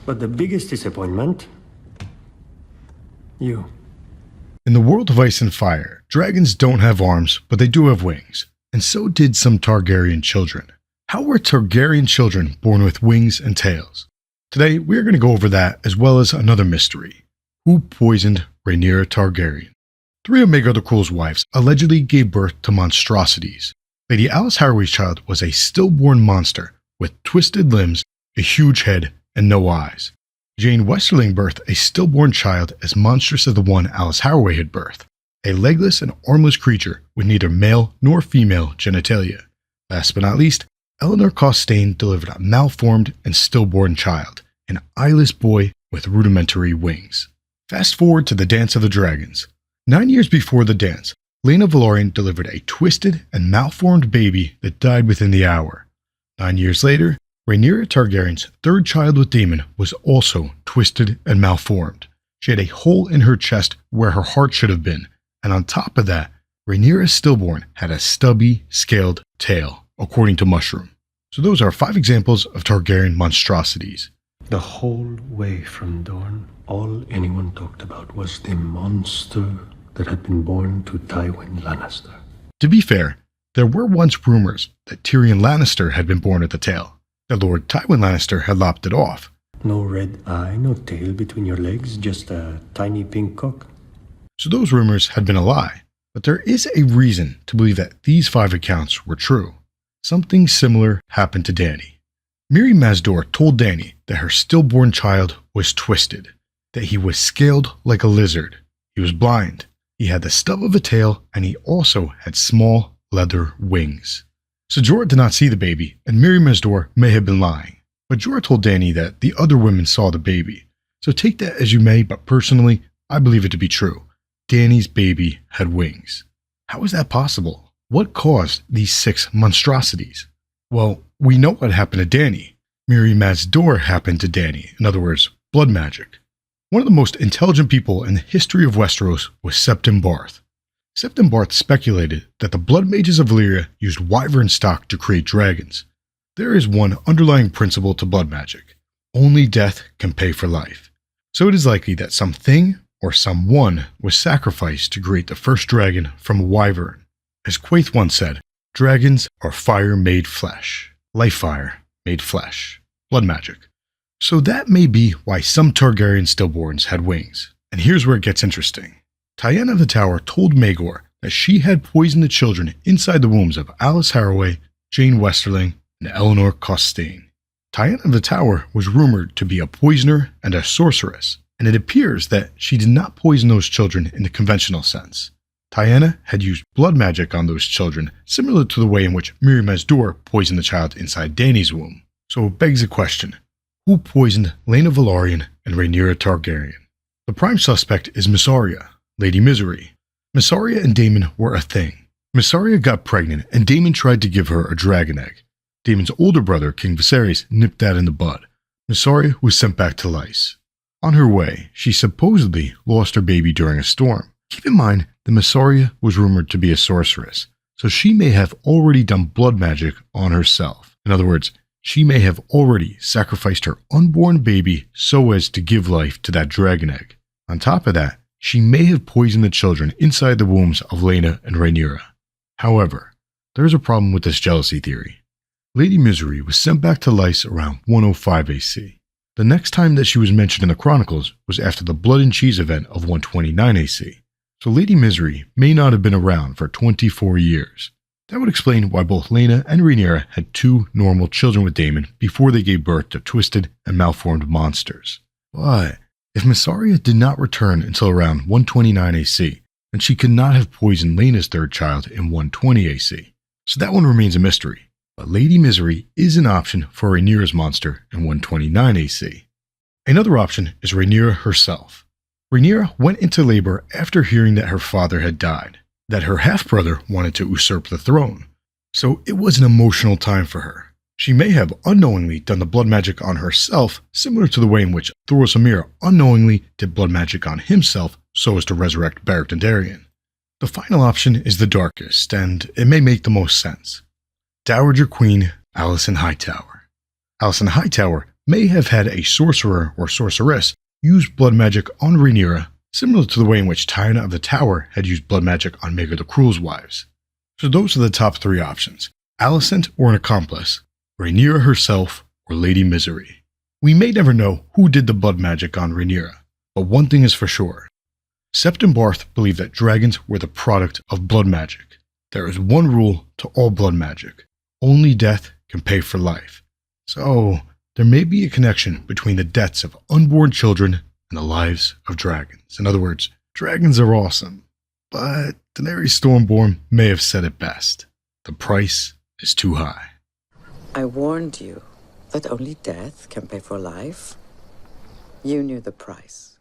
But the biggest disappointment? You. In the world of ice and fire, dragons don't have arms, but they do have wings. And so did some Targaryen children. How were Targaryen children born with wings and tails? Today, we're going to go over that as well as another mystery. Who poisoned Rhaenyra Targaryen? Three of Maegor the Cruel's wives allegedly gave birth to monstrosities. Lady Alice Harroway's child was a stillborn monster with twisted limbs, a huge head, and no eyes. Jane Westerling birthed a stillborn child as monstrous as the one Alice Harroway had birthed, a legless and armless creature with neither male nor female genitalia. Last but not least, Eleanor Costain delivered a malformed and stillborn child, an eyeless boy with rudimentary wings. Fast forward to the Dance of the Dragons. 9 years before the dance, Laena Velaryon delivered a twisted and malformed baby that died within the hour. 9 years later, Rhaenyra Targaryen's third child with Daemon was also twisted and malformed. She had a hole in her chest where her heart should have been, and on top of that, Rhaenyra's stillborn had a stubby, scaled tail, according to Mushroom. So those are 5 examples of Targaryen monstrosities. The whole way from Dorne, all anyone talked about was the monster that had been born to Tywin Lannister. To be fair, there were once rumors that Tyrion Lannister had been born with a tail. That Lord Tywin Lannister had lopped it off. No red eye, no tail between your legs, just a tiny pink cock. So those rumors had been a lie. But there is a reason to believe that these 5 accounts were true. Something similar happened to Dany. Mirri Maz Duur told Dany that her stillborn child was twisted, that he was scaled like a lizard, he was blind, he had the stub of a tail, and he also had small leather wings. So Jorah did not see the baby, and Mirri Maz Duur may have been lying. But Jorah told Dany that the other women saw the baby. So take that as you may, but personally, I believe it to be true. Dany's baby had wings. How is that possible? What caused these 6 monstrosities? Well, we know what happened to Dany. Mirri Maz Duur happened to Dany, in other words, blood magic. One of the most intelligent people in the history of Westeros was Septon Barth. Septon Barth speculated that the blood mages of Valyria used wyvern stock to create dragons. There is one underlying principle to blood magic. Only death can pay for life. So it is likely that something or someone was sacrificed to create the first dragon from a wyvern. As Quaithe once said, dragons are fire made flesh. Life fire made flesh. Blood magic. So that may be why some Targaryen stillborns had wings. And here's where it gets interesting. Tyenna of the Tower told Maegor that she had poisoned the children inside the wombs of Alice Harroway, Jane Westerling, and Eleanor Costain. Tyenna of the Tower was rumored to be a poisoner and a sorceress, and it appears that she did not poison those children in the conventional sense. Tyenna had used blood magic on those children, similar to the way in which Mirri Maz Duur poisoned the child inside Dany's womb. So it begs the question, who poisoned Laena Velaryon and Rhaenyra Targaryen? The prime suspect is Mysaria, Lady Misery. Mysaria and Daemon were a thing. Mysaria got pregnant and Daemon tried to give her a dragon egg. Daemon's older brother, King Viserys, nipped that in the bud. Mysaria was sent back to Lys. On her way, she supposedly lost her baby during a storm. Keep in mind that Mysaria was rumored to be a sorceress, so she may have already done blood magic on herself. In other words, she may have already sacrificed her unborn baby so as to give life to that dragon egg. On top of that, she may have poisoned the children inside the wombs of Laena and Rhaenyra. However, there is a problem with this jealousy theory. Lady Misery was sent back to Lys around 105 AC. The next time that she was mentioned in the Chronicles was after the Blood and Cheese event of 129 AC. So Lady Misery may not have been around for 24 years. That would explain why both Laena and Rhaenyra had 2 normal children with Daemon before they gave birth to twisted and malformed monsters. But if Mysaria did not return until around 129 AC, then she could not have poisoned Laena's third child in 120 AC. So that one remains a mystery. But Lady Misery is an option for Rhaenyra's monster in 129 AC. Another option is Rhaenyra herself. Rhaenyra went into labor after hearing that her father had died, that her half-brother wanted to usurp the throne. So it was an emotional time for her. She may have unknowingly done the blood magic on herself, similar to the way in which Thoros Amira unknowingly did blood magic on himself so as to resurrect Beric Dondarrion. The final option is the darkest, and it may make the most sense. Dowager Queen Alicent Hightower. Alicent Hightower may have had a sorcerer or sorceress use blood magic on Rhaenyra, similar to the way in which Tyenna of the Tower had used blood magic on Maegor the Cruel's wives. So those are the top three options: Alicent or an accomplice, Rhaenyra herself, or Lady Misery. We may never know who did the blood magic on Rhaenyra, but one thing is for sure. Sept and Barth believed that dragons were the product of blood magic. There is one rule to all blood magic: only death can pay for life. So, there may be a connection between the deaths of unborn children and the lives of dragons. In other words, dragons are awesome. But Daenerys Stormborn may have said it best: the price is too high. I warned you that only death can pay for life. You knew the price.